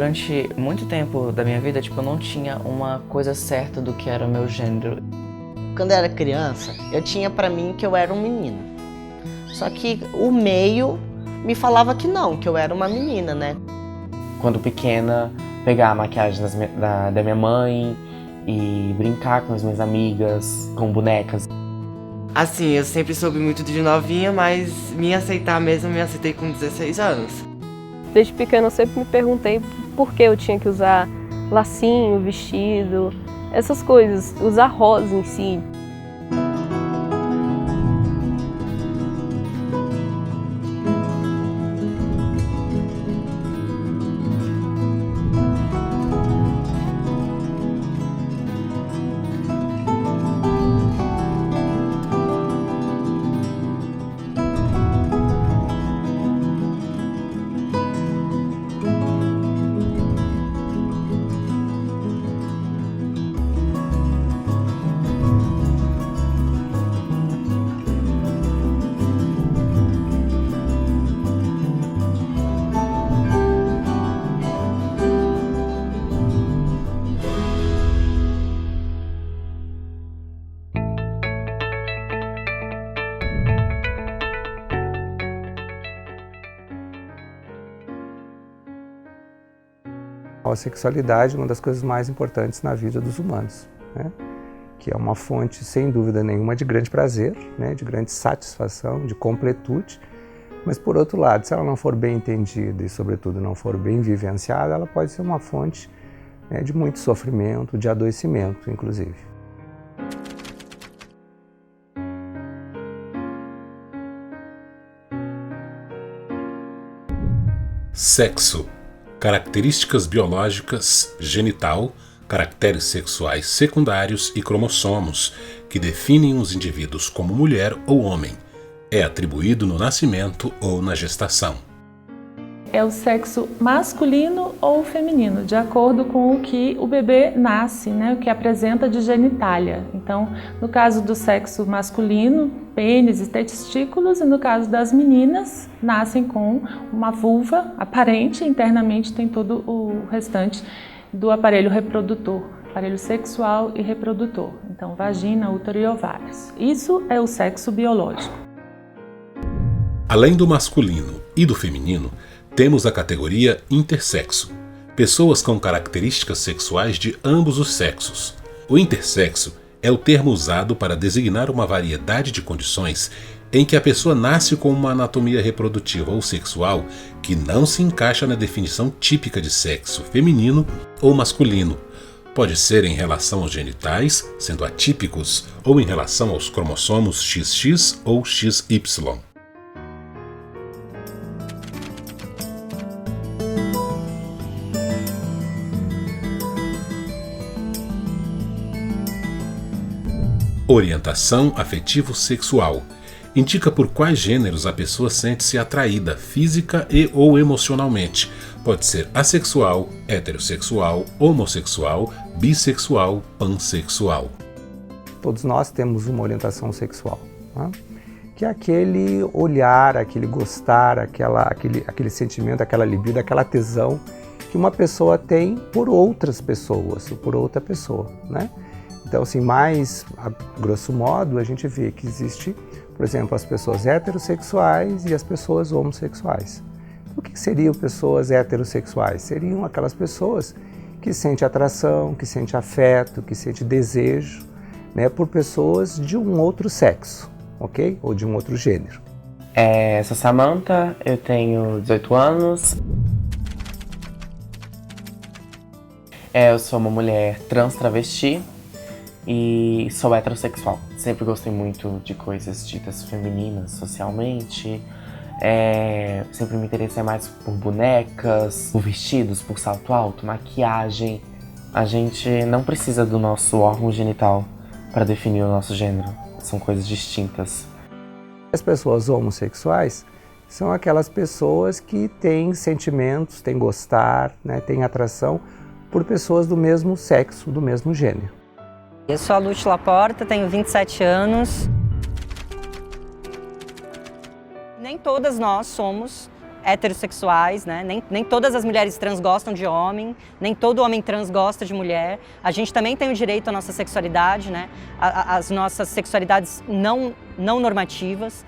Durante muito tempo da minha vida, eu não tinha uma coisa certa do que era o meu gênero. Quando eu era criança, eu tinha pra mim que eu era um menino. Só que o meio me falava que não, que eu era uma menina, né? Quando pequena, pegar a maquiagem da minha mãe e brincar com as minhas amigas, com bonecas. Assim, eu sempre soube muito de novinha, mas me aceitar mesmo, me aceitei com 16 anos. Desde pequena eu sempre me perguntei por que eu tinha que usar lacinho, vestido, essas coisas, usar rosa em si. A sexualidade é uma das coisas mais importantes na vida dos humanos, né? Que é uma fonte, sem dúvida nenhuma, de grande prazer, né? De grande satisfação, de completude, mas por outro lado, se ela não for bem entendida e sobretudo não for bem vivenciada, ela pode ser uma fonte, né, de muito sofrimento, de adoecimento, inclusive. Sexo. Características biológicas, genital, caracteres sexuais secundários e cromossomos, que definem os indivíduos como mulher ou homem. É atribuído no nascimento ou na gestação. É o sexo masculino ou feminino, de acordo com o que o bebê nasce, né, o que apresenta de genitália. Então, no caso do sexo masculino, pênis e testículos, e no caso das meninas, nascem com uma vulva aparente, internamente tem todo o restante do aparelho reprodutor, aparelho sexual e reprodutor. Então, vagina, útero e ovários. Isso é o sexo biológico. Além do masculino e do feminino, temos a categoria intersexo, pessoas com características sexuais de ambos os sexos. O intersexo é o termo usado para designar uma variedade de condições em que a pessoa nasce com uma anatomia reprodutiva ou sexual que não se encaixa na definição típica de sexo feminino ou masculino. Pode ser em relação aos genitais, sendo atípicos, ou em relação aos cromossomos XX ou XY. Orientação afetivo-sexual. Indica por quais gêneros a pessoa sente-se atraída física e ou emocionalmente. Pode ser assexual, heterossexual, homossexual, bissexual, pansexual. Todos nós temos uma orientação sexual, né? Que é aquele olhar, aquele gostar, aquele sentimento, aquela libido, aquela tesão que uma pessoa tem por outras pessoas, ou por outra pessoa, né? Então, assim, mais a grosso modo, a gente vê que existe, por exemplo, as pessoas heterossexuais e as pessoas homossexuais. O que seriam pessoas heterossexuais? Seriam aquelas pessoas que sentem atração, que sentem afeto, que sentem desejo, né, por pessoas de um outro sexo, ok? Ou de um outro gênero. Sou Samantha, eu tenho 18 anos. Eu sou uma mulher trans travesti. E sou heterossexual. Sempre gostei muito de coisas ditas femininas socialmente. Sempre me interessei mais por bonecas, por vestidos, por salto alto, maquiagem. A gente não precisa do nosso órgão genital para definir o nosso gênero. São coisas distintas. As pessoas homossexuais são aquelas pessoas que têm sentimentos, têm gostar, né, têm atração por pessoas do mesmo sexo, do mesmo gênero. Eu sou a Lúcia Laporta, tenho 27 anos. Nem todas nós somos heterossexuais, né? Nem todas as mulheres trans gostam de homem, nem todo homem trans gosta de mulher. A gente também tem o direito à nossa sexualidade, né? As nossas sexualidades não normativas.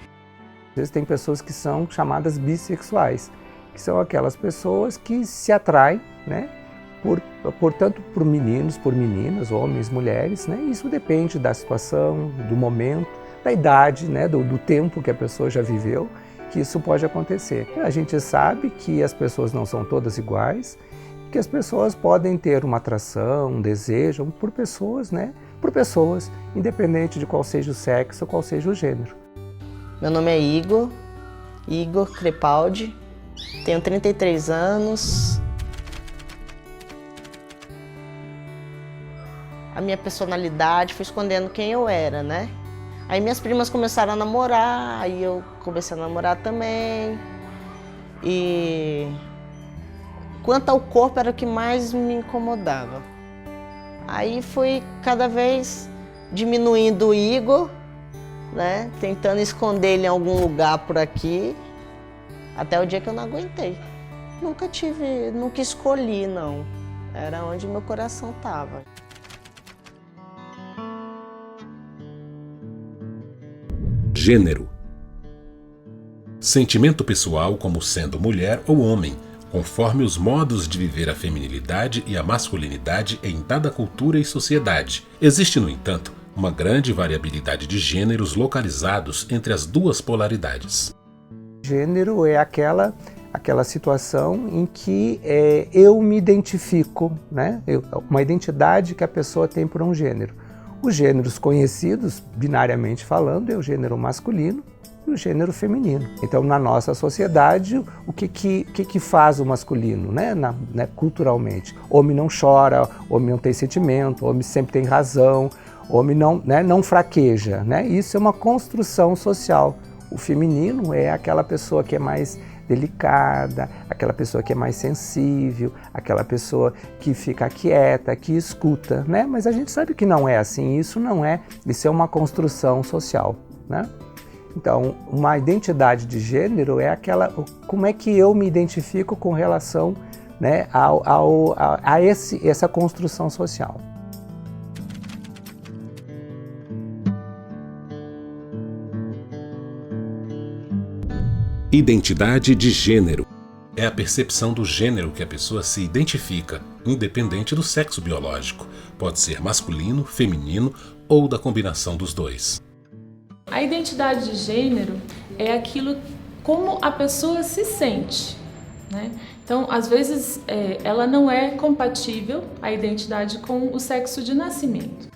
Às vezes tem pessoas que são chamadas bissexuais, que são aquelas pessoas que se atraem, né? Tanto por meninos, por meninas, homens, mulheres, né? Isso depende da situação, do momento, da idade, né? Do tempo que a pessoa já viveu, que isso pode acontecer. A gente sabe que as pessoas não são todas iguais, que as pessoas podem ter uma atração, um desejo por pessoas, né? Por pessoas, independente de qual seja o sexo, qual seja o gênero. Meu nome é Igor Crepaldi, tenho 33 anos. A minha personalidade foi escondendo quem eu era, né? Aí minhas primas começaram a namorar, aí eu comecei a namorar também. E quanto ao corpo era o que mais me incomodava. Aí fui cada vez diminuindo o Igor, né? Tentando esconder ele em algum lugar por aqui, até o dia que eu não aguentei. Nunca escolhi, não. Era onde meu coração estava. Gênero. Sentimento pessoal como sendo mulher ou homem, conforme os modos de viver a feminilidade e a masculinidade em dada cultura e sociedade. Existe, no entanto, uma grande variabilidade de gêneros localizados entre as duas polaridades. Gênero é aquela situação em que eu me identifico, né? Uma identidade que a pessoa tem por um gênero. Os gêneros conhecidos, binariamente falando, é o gênero masculino e o gênero feminino. Então, na nossa sociedade, o que faz o masculino, né? Culturalmente? Homem não chora, homem não tem sentimento, homem sempre tem razão, homem não fraqueja, né? Isso é uma construção social. O feminino é aquela pessoa que é mais delicada, aquela pessoa que é mais sensível, aquela pessoa que fica quieta, que escuta, né? Mas a gente sabe que não é assim, isso é uma construção social, né? Então, uma identidade de gênero é como é que eu me identifico com relação, né, a essa construção social. Identidade de gênero. É a percepção do gênero que a pessoa se identifica, independente do sexo biológico. Pode ser masculino, feminino ou da combinação dos dois. A identidade de gênero é aquilo como a pessoa se sente, né? Então, às vezes, ela não é compatível, a identidade, com o sexo de nascimento.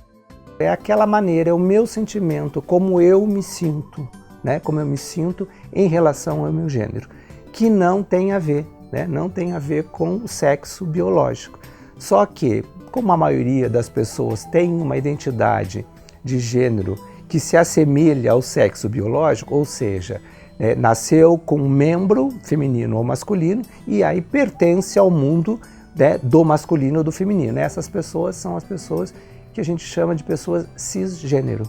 É aquela maneira, é o meu sentimento, como eu me sinto, né? Como eu me sinto em relação ao meu gênero, que não tem a ver, né? Não tem a ver com o sexo biológico. Só que, como a maioria das pessoas tem uma identidade de gênero que se assemelha ao sexo biológico, ou seja, nasceu com um membro feminino ou masculino e aí pertence ao mundo, né, do masculino ou do feminino. Essas pessoas são as pessoas que a gente chama de pessoas cisgênero,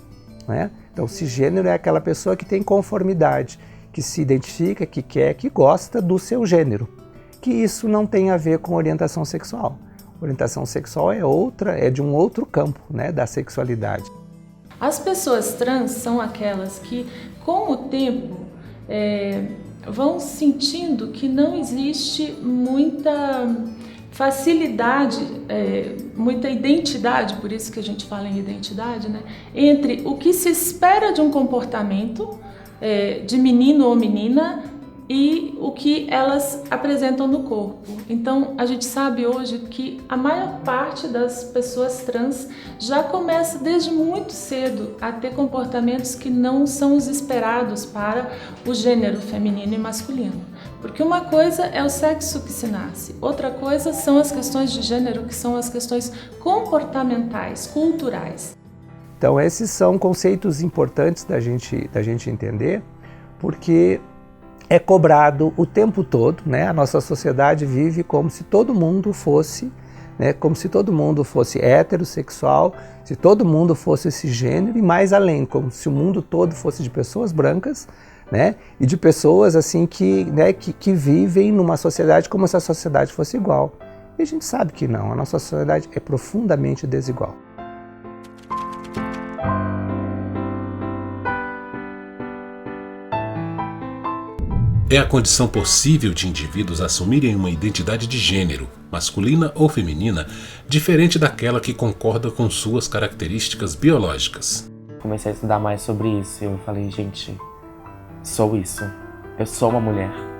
né? Então, cisgênero é aquela pessoa que tem conformidade, que se identifica, que quer, que gosta do seu gênero. Que isso não tem a ver com orientação sexual. Orientação sexual é de um outro campo, né, da sexualidade. As pessoas trans são aquelas que, com o tempo, vão sentindo que não existe muita facilidade, muita identidade, por isso que a gente fala em identidade, né, entre o que se espera de um comportamento de menino ou menina e o que elas apresentam no corpo. Então, a gente sabe hoje que a maior parte das pessoas trans já começa desde muito cedo a ter comportamentos que não são os esperados para o gênero feminino e masculino. Porque uma coisa é o sexo que se nasce, outra coisa são as questões de gênero, que são as questões comportamentais, culturais. Então, esses são conceitos importantes da gente entender, porque é cobrado o tempo todo, né? A nossa sociedade vive como se todo mundo fosse, né? Como se todo mundo fosse heterossexual, se todo mundo fosse cisgênero e mais além, como se o mundo todo fosse de pessoas brancas, né? E de pessoas assim que vivem numa sociedade como se a sociedade fosse igual. E a gente sabe que não, a nossa sociedade é profundamente desigual. É a condição possível de indivíduos assumirem uma identidade de gênero, masculina ou feminina, diferente daquela que concorda com suas características biológicas. Comecei a estudar mais sobre isso e eu falei, gente, sou isso. Eu sou uma mulher.